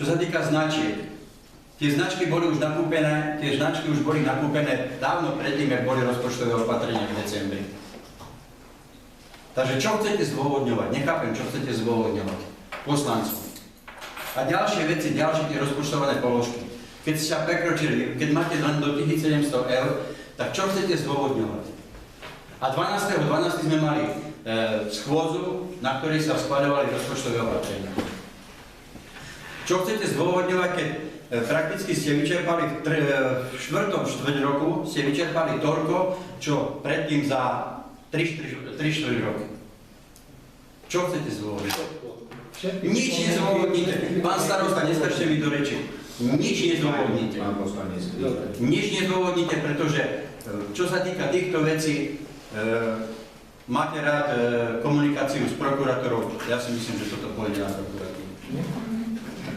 Čo sa týka značiek, tie značky boli už nakúpené dávno predtým, ak boli rozpočtové opatrenia v decembri. Takže čo chcete zdôvodňovať? Nechápem, čo chcete zdôvodňovať poslancom. A ďalšie veci, ďalšie tie rozpočtované položky. Keď ste sa prekročili, keď máte len do 1700 eur, tak čo chcete zdôvodňovať? A 12.12. sme mali schôdzu, na ktorej sa schvaľovali rozpočtové opatrenia. Čo chcete zdôvodňovať, keď prakticky ste vyčerpali v 4. štvrť roku, ste vyčerpali toľko, čo predtým za 3-4 roky. Čo chcete zdôvodniť? Nič nezdôvodníte. Pán starosta, neskačte mi do reči. Nič nezdôvodníte. Nič nezdôvodníte, pretože čo sa týka týchto vecí, máte rád komunikáciu s prokurátorou. Ja si myslím, že toto pôjde na prokuratúru.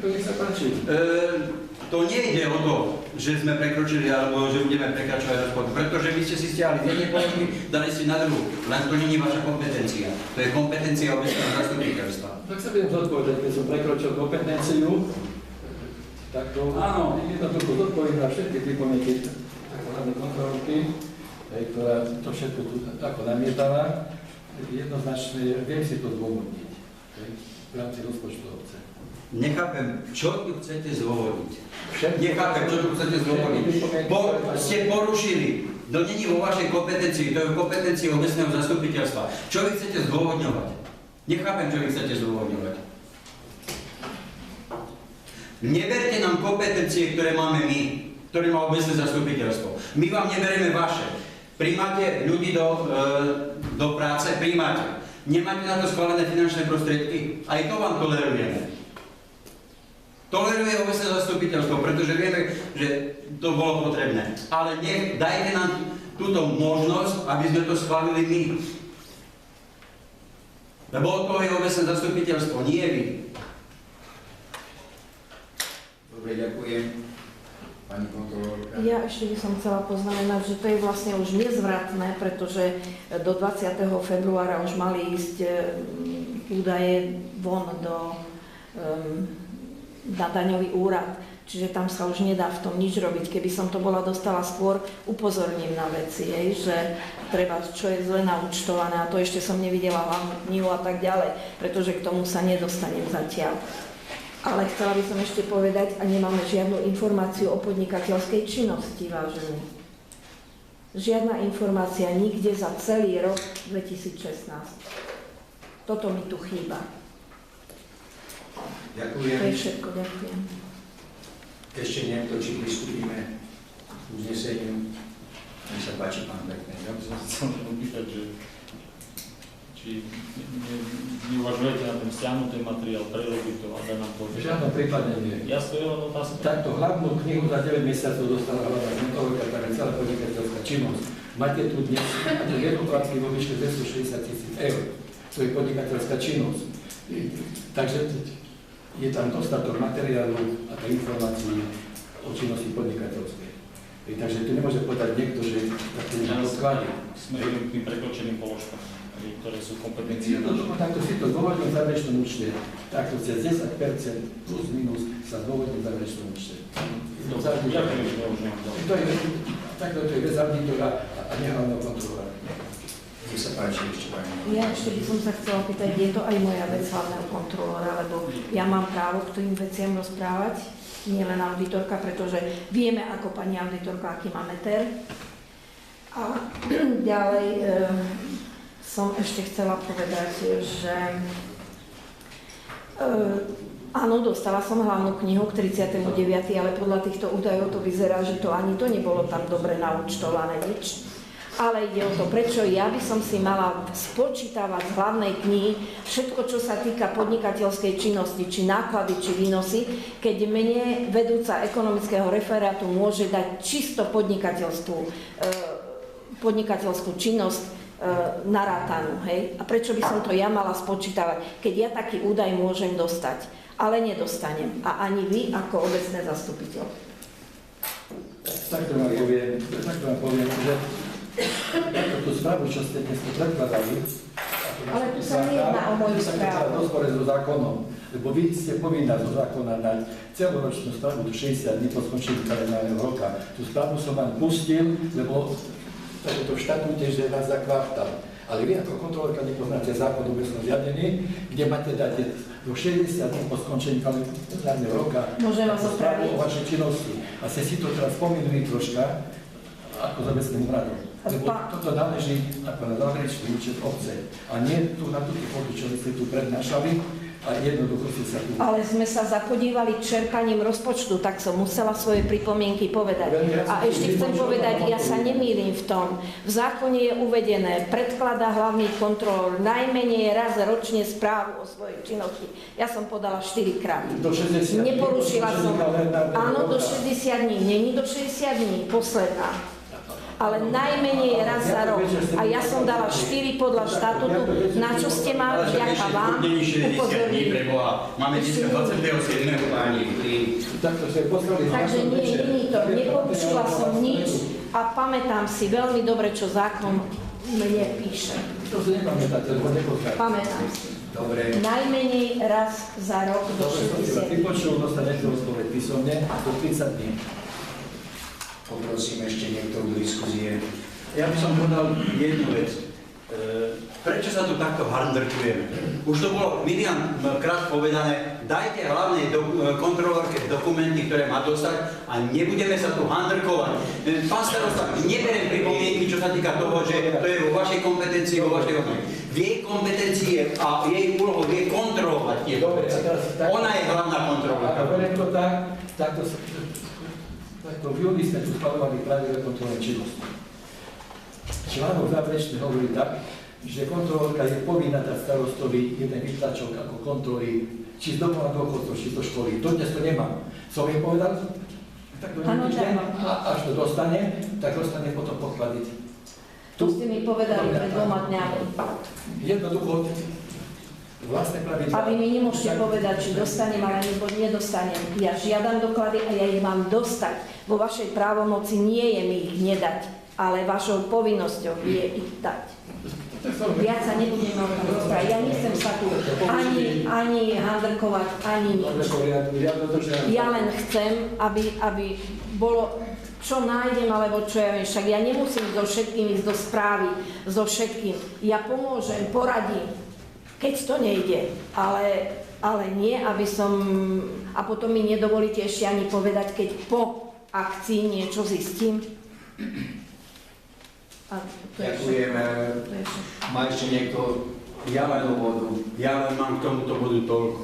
Nech sa páči. To nejde o to, že sme prekročili alebo že budeme prekračovať rozpočet, pretože vy ste si stiahli z jednej položky, dali si na druhú. Len to nie je vaša kompetencia. To je kompetencia obecného zastupiteľstva. Tak sa budem zodpovedať, keď som prekročil kompetenciu, tak to jednoducho zodpoviem na všetky pripomienky hlavnej kontrolky, ktorá to všetko tu ako namietala. Jednoznačne viem si to zdôvodniť v rámci rozpočtu obce. Nechápem, čo tu chcete zdôvodniť. Nechápem, čo tu chcete zdôvodniť. Ste porušili. To není vo vašej kompetencii, to je v kompetencii obecného zastupiteľstva. Čo vy chcete zdôvodňovať? Nechápem, čo vy chcete zdôvodňovať. Neberte nám kompetencie, ktoré máme my, ktoré má obecné zastupiteľstvo. My vám neberieme vaše. Prijímate ľudí do práce, prijímate. Nemáte na to schválené finančné prostriedky, aj to vám tolerujeme. Toleruje obecné zastupiteľstvo, pretože vieme, že to bolo potrebné. Ale dajte nám túto možnosť, aby sme to schválili my. Lebo od toho je obecné zastupiteľstvo, nie vy. Dobre, ďakujem. Pani kontrolórka. Ja ešte by som chcela poznamenať, že to je vlastne už nezvratné, pretože do 20. februára už mali ísť údaje von na daňový úrad. Čiže tam sa už nedá v tom nič robiť. Keby som to bola dostala skôr, upozorním na veci, že treba, čo je zle naúčtované, a to ešte som nevidela hlavnú knihu a tak ďalej, pretože k tomu sa nedostanem zatiaľ. Ale chcela by som ešte povedať, a nemáme žiadnu informáciu o podnikateľskej činnosti, vážení. Žiadna informácia nikde za celý rok 2016. Toto mi tu chýba. Ďakujem. To je všetko, ďakujem. Ešte niekto, či pristúpime k uzneseniu? Nech sa páči, pán Pekný. Ja by som chcel opýtať, že či neuvažujete na ten stiahnutý materiál, prerobiť to a dať nám to? V žiadnom prípade nie. Ja stojím len otázku. Takto hlavnú knihu za 9 mesiacov dostala hlavná kontrolórka, tak celá podnikateľská činnosť. Máte tu dnes jednoplatky vo výške 260 000 eur. To je podnikateľská činnosť. Takže je tam dostatok materiálu a informácií o činnosti podnikateľskej. Takže tu nemôže povedať niekto, že takto nemá sklady. Smerujem k tým prekročeným položkám, ktoré sú kompetencie. Takto si to zdôvodním v záverečnom účte. Takto cez 10% plus minus sa zdôvodním v záverečnom účte. Ďakujem, že už nemám ďalej. Takto to je bez auditora a nehlavného kontrolóra. Nech sa páči ešte pani. Ja ešte by som sa chcela pýtať, je to aj moja vec hlavného kontrolóra, lebo ja mám právo k tým veciam rozprávať, nie len auditorka, pretože vieme, ako pani auditorka, aký má meter. A ďalej som ešte chcela povedať, že áno, dostala som hlavnú knihu k 39., ale podľa týchto údajov to vyzerá, že to ani to nebolo tam dobre naúčtované nič. Ale ide o to, prečo ja by som si mala spočítavať z hlavnej knihy všetko, čo sa týka podnikateľskej činnosti, či náklady, či výnosy, keď mne vedúca ekonomického referátu môže dať čisto podnikateľskú činnosť narátanú. Hej? A prečo by som to ja mala spočítavať, keď ja taký údaj môžem dostať, ale nedostanem. A ani vy ako obecné zastupiteľ. Takto vám poviem, že túto správu, čo ste dnes predkladali, a Ale tu sa nejedná o moju správu. V rozpore so zákonom, lebo vy ste povinná zo zákona dať celoročnú správu do 60 dní po skončení kalendárneho roka. Tú správu som vám pustil, lebo to v štatúte, že raz za kvartál. Ale vy ako kontrolórka nepoznáte zákon o obecnom riadení, kde máte dať do 60 dní po skončení kalendárneho roka Môžem vás správu opraviť? o vašej činnosti. A ste si to teraz spomenuli troška, ako za obecným radom. Lebo toto náleží ako na záverečný účet obce. A nie tu na túto pôdu, čo ste tu prednášali, a jednoducho ste sa tu... Ale sme sa zapodívali čerpaním rozpočtu, tak som musela svoje pripomienky povedať. A ešte chcem povedať, ja sa nemýlim v tom. V zákone je uvedené, predkladá hlavný kontrolór najmenej raz ročne správu o svojej činnosti. Ja som podala 4-krát. Do 60 dní. Neporušila som. Áno, do 60 dní. Není do 60 dní, posledná. Ale najmenej raz za rok. A ja som dala 4 podľa štatútu, na čo ste ma vďaka vám upozornili. Máme dneska 27. páni. Takto ste poslali... Takže nie to, neporušila som nič a pamätám si veľmi dobre, čo zákon mne píše. To si nepamätáte, lebo nepoznáte. Pamätám si. Dobre, Najmenej raz za rok do Dobre, som si sa 60. vypočul, dostanete odpoveď písomne do 30 dní. poprosím ešte niekto do diskuzie. Ja by som povedal jednu vec. Prečo sa tu takto handrkujeme? Už to bolo milión krát povedané, dajte hlavnej kontrolórke dokumenty, ktoré má dostať a nebudeme sa tu handrkovať. Pán starosta, neberiem pripomienky, čo sa týka toho, že to je vo vašej kompetencii, vo vašej kompetencii. V jej kompetencii a jej úlohou je kontrolovať tie veci. Ona je hlavná kontrolórka. A beriem to takto v júli sme tu schvaľovali pravidla kontrolnej činnosti. Článok záverečný hovorí tak, že kontrolórka je povinná dať starostovi jeden výtlačok ako kontroly, či z domova dôchodcov, či do školy. Dodnes to nemám. Som jej povedal, tak do týždeň, a až to dostane, tak dostane potom pokladiť. To ste mi povedali pred 2 dňami. Jednoducho, vlastné pravidlá. A vy mi nemôžete povedať, či dostanem alebo nedostanem. Ja žiadam doklady a ja ich mám dostať. Vo vašej právomoci nie je mi ich nedať, ale vašou povinnosťou je ich dať. Viac sa nebudem o tom rozprávať. Ja nechcem sa tu ani handrkovať, ani nič. Ja len chcem, aby bolo, čo nájdem, alebo čo ja viem. Však ja nemusím so všetkým ísť do správy, so všetkým. Ja pomôžem, poradím, keď to nejde, ale nie, aby som... A potom mi nedovolíte ešte ani povedať, keď po akcii niečo zistím. A to je Ďakujeme. To je všetko. Má ešte niekto Ja jednu bodu? len mám k tomuto bodu toľko,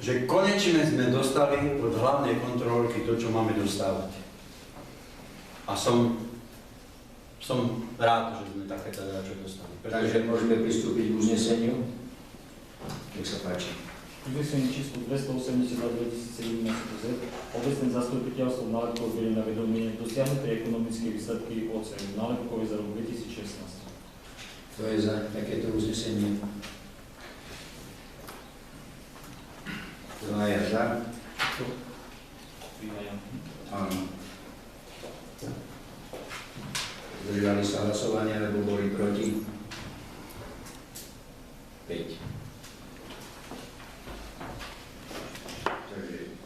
že konečne sme dostali od hlavnej kontrolky to, čo máme dostávať. A som rád, že sme takéto čo dostali. Takže môžeme pristúpiť k uzneseniu. Nech sa páči. Uznesenie číslo 280/2017 Z. Obecné zastupiteľstvo v nálepkoch berie na vedomie dosiahnuté ekonomické výsledky OCE v nálepkove za rok 2016. Kto je za takéto uznesenie? Dvaja za? Áno. Zdržali sa hlasovania, alebo boli proti? 5.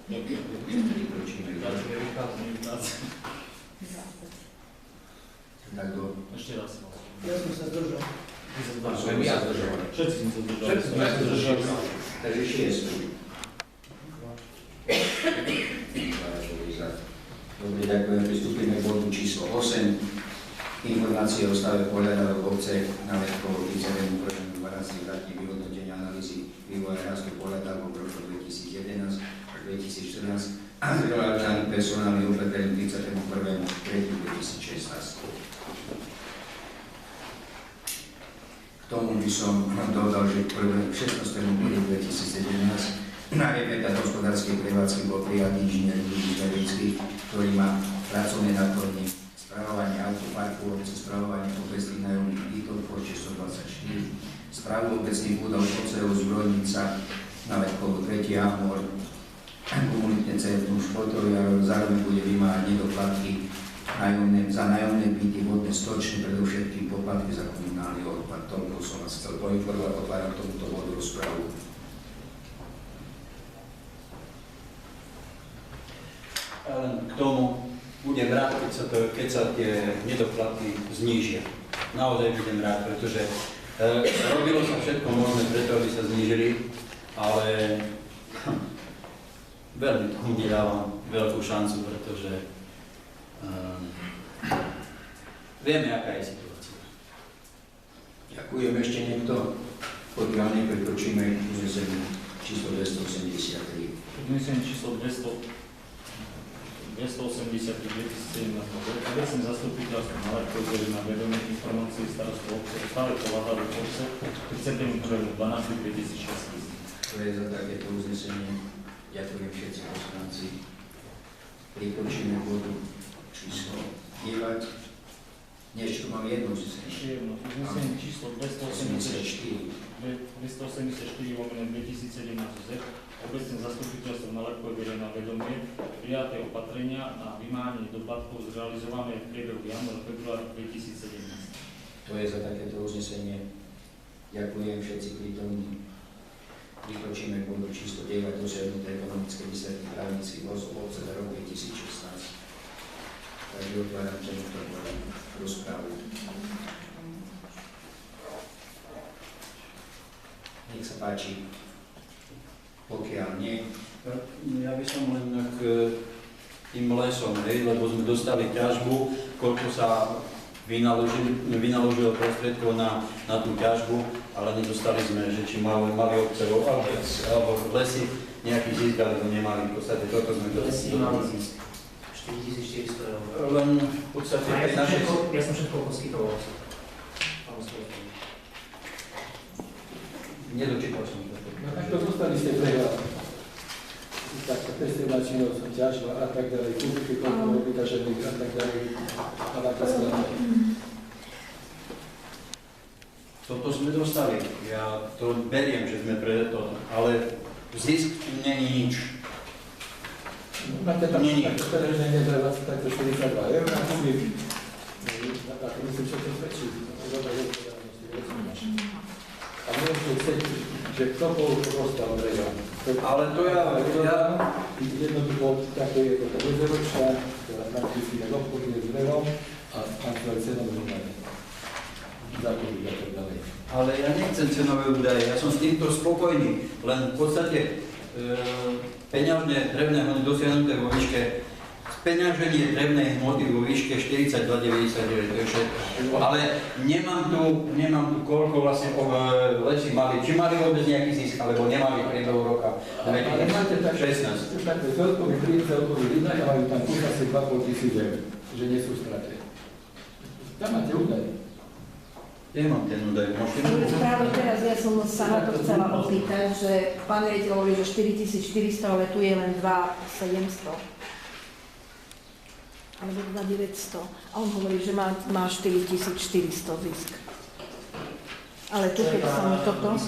Takže prikročíme k ďalšiemu. Tak do... Ešte raz. Ja som sa zdržal. Všetci sme sa zdržali. Všetci sme sa zdržali. Takže 6. Dobre, ďakujem. Pristúpime k bodu číslo 8. Informácie o stave pohľadávok obce na Letkovo 31. 12. vrátne vyhodnotenia analýzy vývoja rastu pohľadávok v roku 2011 až 2014 a zrealizovaný personálny opatrený 31. 3. 2016. K tomu by som dodal, že 16. bodu 2017 na referenta hospodárskej prevádzky bol prijatý inžinier Ľudí Žavický, ktorý má pracovné náplne spravovanie autoparku, spravovanie obecných nájomných bytov v počte 124, správu obecných budov OCO Zbrojnica na Letkovo 3. Amor, komunitné centrum športové, a zároveň bude vymáhať nedoplatky za nájomné byty, vodné, stočné, predovšetkým poplatky za komunálny odpad. Toľko som vás chcel poinformovať, otváram k tomuto bodu rozpravu. Len k tomu budem rád, keď sa tie nedoplatky znížia. Naozaj budem rád, pretože robilo sa všetko možné preto, aby sa znížili, ale veľmi tomu nedávam veľkú šancu, pretože vieme, aká je situácia. Ďakujem. Ešte niekto? Pokiaľ neprekročíme uznesenie číslo 283. Uznesenie číslo 283 2017 obecné zastupiteľstvo Maľačkov boli na vedomie informácií starostov obce stále povážali obce 31.12.2016. To je za takéto uznesenie. Ďakujem všetci poslanci. Prikročíme bodu číslo 9. Ešte tu mám jedno uznesenie. Ešte jedno. Uznesenie číslo 284 2017 obecné zastupiteľstvo Maľačkov boli na vedomie prijaté opatrenia na vymáhanie doplatkov zrealizované v priebehu januára-februára 2017. To je za takéto uznesenie. Ďakujem všetci prítomní. Prikročíme k bodu číslo 9, dosiahnuté ekonomické výsledky právnických osôb za rok 2016. Takže otváram tento rozprávu. Nech sa páči. Pokiaľ nie. Ja by som len k tým lesom, lebo sme dostali ťažbu, koľko sa vynaložilo prostriedkov na tú ťažbu, ale nedostali sme, že či mali obce alebo lesy nejaký zisk, alebo nemali. V podstate toto sme dostali. Lesy mali zisk. 4400 €. Len v podstate Ja som všetko poskytoval. Nedočítal som to. No tak to dostali ste prehľad. Tak pestrebná činnosť, ťažba a tak ďalej, kúpky, koľko vytažených a tak ďalej. A tak ďalej. Toto sme dostali. Ja to beriem, že sme pre to, ale zisk není nič. Máte tam takto prereženie za 42 € a kúpky. Tak myslím, že to stačí. A môžete chcieť, že kto bol dostal drevo. Ale to ja jednoducho také je to bezročná, ktorá nakúsíme obchodne s drevom a kancelár cenom údaje. Zákony a tak ďalej. Ale ja nechcem cenové údaje, ja som s týmto spokojný, len v podstate peňažné drevné hmoty dosiahnuté vo výške, peňaženie drevnej hmoty vo výške 42,99, to je všetko. Ale nemám tu koľko vlastne lesy mali, či mali vôbec nejaký zisk, alebo nemali v priebehu roka 2016. Takto celkový príjem, celkový výdaj, majú tam asi 2,5 tisíc €, že nie sú straty. Tam máte údaje. Nemám ten údaj, môžete mi Práve teraz ja som sa na to chcela opýtať, že pán riaditeľ hovorí, že 4400, ale tu je len 2700. Alebo 2900. A on hovorí, že má 4400 zisk. Ale tu, keď sa mi toto...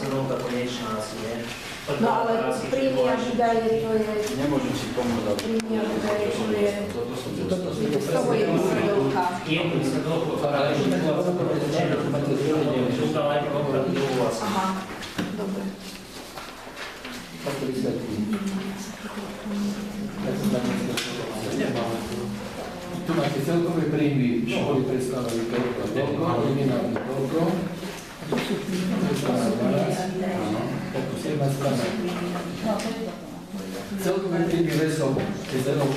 No ale príjmy a výdaje, to je... Nemôžem si pomôcť. Príjmy a výdaje, to je... Z toho je výsledovka. Aha, dobre. Tu máte celkové príjmy, školy predstavujú toľko, kriminálne toľko, takú 17 strana. Celkové príjmy lesov, keď zelenou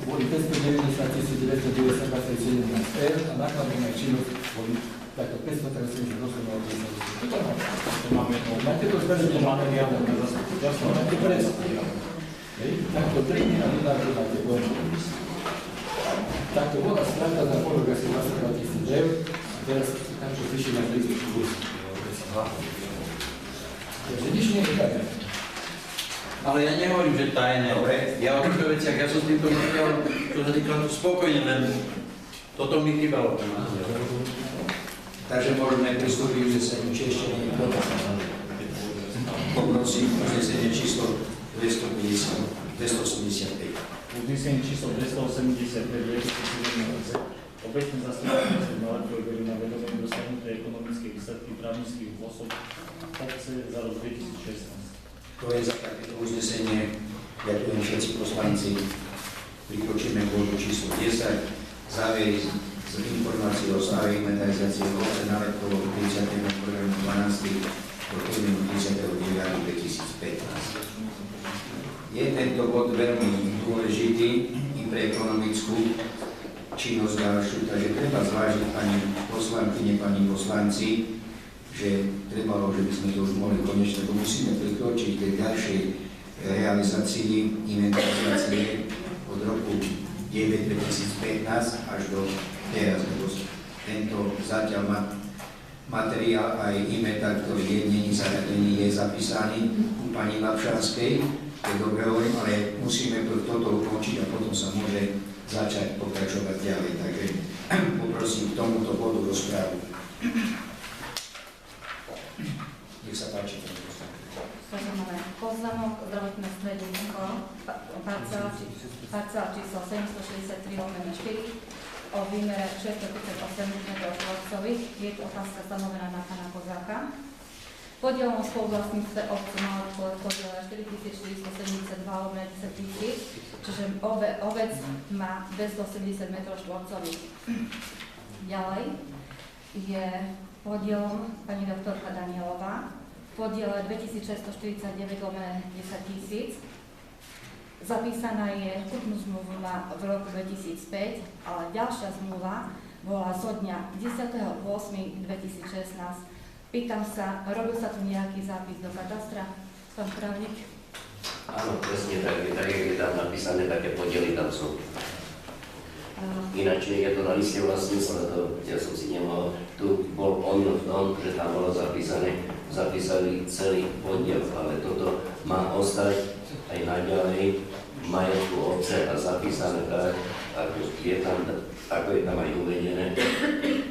boli 590 992,17 € a nákladná činnosť boli takto 538,80 €. Máte to zverejne, máme riadne na zastupiteľstvo, máte presne. Takto príjmy a dodáky máte voľné. Takto bola strata za pol rok asi 22 000 € a teraz tam, čo vyšli na 30 plus. Takže nič nie je tajné. Ale ja nehovorím, že tajné. Ja o týchto veciach, ja som s týmto materiálom, čo sa týka spokojne, len toto mi chýbalo. Takže môžeme pristúpiť už zase či ešte niekto. Poprosím uznesenie číslo 285. Uznesenie číslo 285 2017 obecné zastupiteľstvo Malackého berie na vedomie dosiahnuté ekonomické výsledky právnických osôb obce za rok 2016. To je za takéto uznesenie. Ďakujem všetci poslanci. Prikročíme k bodu číslo 10. Závery z informácií o stave inventarizácie obce Nálepkovo 31.12. do 30.9.2015. Je tento bod veľmi dôležitý i pre ekonomickú činnosť ďalšiu, takže treba zvážiť pani poslankyne, pani poslanci, že trebalo, že by sme to už mohli konečne, bo musíme prikročiť k ďalšej realizácii inventarizácie od roku 2015 až do teraz, lebo tento zatiaľ materiál aj inventár, ktorý je není zaradený, je zapísaný u pani Lapšanskej, to je dobre hovorím, ale musíme toto ukončiť a potom sa môže začať pokračovať ďalej. Takže poprosím k tomuto bodu rozprávu. Nech sa páči, pani poslankyňa. Máme pozvánok zdravotné stredníko, parcela číslo 763/4 o výmere 638 m2. Je to otázka stanovená na pána Kozáka. Podielom spoluvlastníctve obce Malackové podiela 4472/10 000, čiže obec má 280 m2. Ďalej je podielom pani doktorka Danielová podiela 2649/10 000. Zapísaná je kupnú zmluvu v roku 2005, ale ďalšia zmluva bola zo dňa 10.8.2016. Pýtam sa, robil sa tu nejaký zápis do katastra, pán právnik? Áno, presne tak, jak je tam napísané, také podiely tam sú. Ináč je to na liste vlastníctva, ja som si nemal, tu bol omyl v tom, že tam bolo zapísali celý podiel, ale toto má ostať aj naďalej v majetku obce a zapísané tak, ako je tam aj uvedené.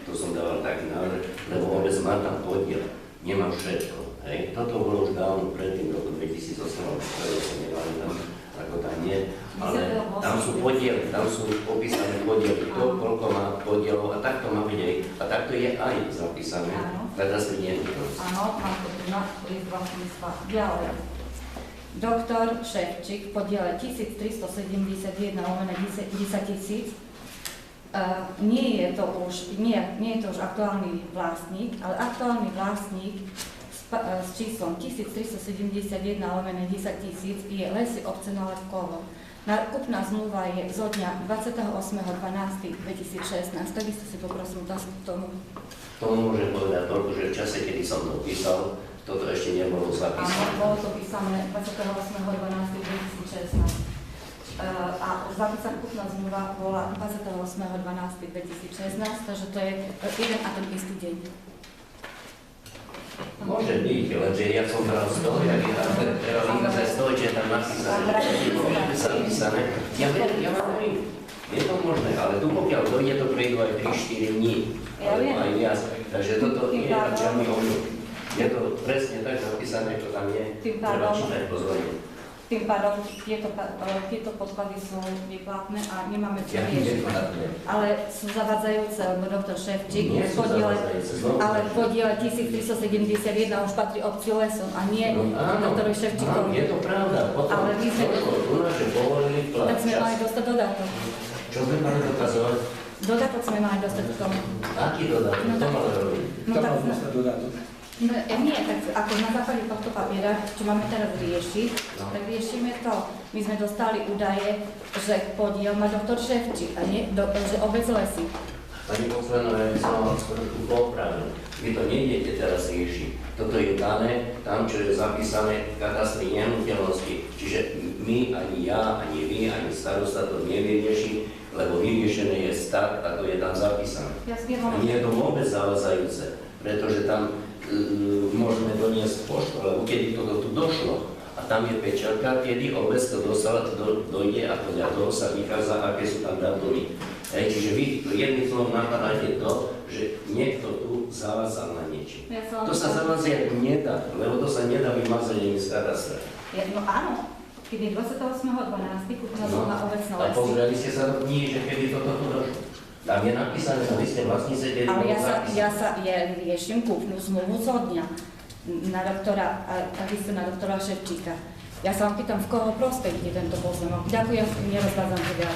To som dával taký návrh, lebo obec má tam podiel, nemá všetko. Hej. Toto bolo už dávno predtým, roku 2008, ktoré sa nevalím, ako tam nie, ale tam sú podiely, tam sú opísané podiely, to, koľko má podielov a takto má byť aj, a takto je aj zapísané. Katastri nie je to. Áno, mám to tu na list vlastníctva. Ďalej. Doktor Ševčík v podiele 1371/10 000. Nie je to už aktuálny vlastník, ale aktuálny vlastník s číslom 1371/10 000 je Lesy obce Nálepkovo. Nákupná zmluva je zo dňa 28.12.2016. Takisto si poprosím otázku k tomu. Tomu môžem povedať toľko, že v čase, kedy som to písal, toto ešte nebolo zapísané. Áno, bolo to písané 28.12.2016. A zapísaná kupná zmluva bola 28.12.2016, takže to je jeden a ten istý deň. Môže byť, lenže ja som bral z toho, jak je tam realizácia z toho, že je tam napísané. Ja mám je to možné, ale tu pokiaľ dojde, to prejdú aj 3-4 dní, alebo aj viac. Takže toto nie je černý omyl. Je to presne tak napísané, čo tam je. Treba čítať pozorne. Tým pádom tieto podklady sú vyplatné a nemáme čo riešiť. Ale sú zavádzajúce, lebo doktor Ševčík v podiele 1371 už patrí obci Lesom a nie doktorovi Ševčíkovi. Je to pravda, potom tak sme mali dostať dodatok. Čo sme mali dokazovať? Dodatok sme mali dostať k tomu. Aký dodatok? To mal robiť? Kto mal dostať dodatok? Nie, tak ako na základe tohto papiera, čo máme teraz riešiť, tak riešime to. My sme dostali údaje, že podiel má doktor Ševčík a nie, že obec Lesy. Pani poslanová, ja by som mal skôr popravil. Vy to nejdete teraz riešiť. Toto je dané tam, čo je zapísané v katastri nehnuteľnosti. Čiže my, ani ja, ani vy, ani starosta to nevie riešiť, lebo vyriešené je tak, ako je tam zapísané. Nie je to vôbec zavazajúce, pretože tam môžeme doniesť poštu, lebo kedy toto tu došlo a tam je pečatka, kedy obec to dojde a podľa toho sa vychádza, aké sú tam datumy. Čiže vy jedným slovom napadáte to, že niekto tu zavázal na niečo. To sa zavádzať nedá, lebo to sa nedá vymazať ani z katastra. No áno, kedy 28.12. kúpna zmluva obecná A lesy. pozreli ste sa do knihy, že kedy toto tu došlo? Tam je napísané na liste vlastníce, kedy Ale bolo zapísané. ja riešim kúpnu zmluvu zo dňa na doktora, a takisto na doktora Ševčíka. Ja sa vám pýtam, v koho prospech je tento pozemok. Ďakujem, nerozvádzam to ďalej.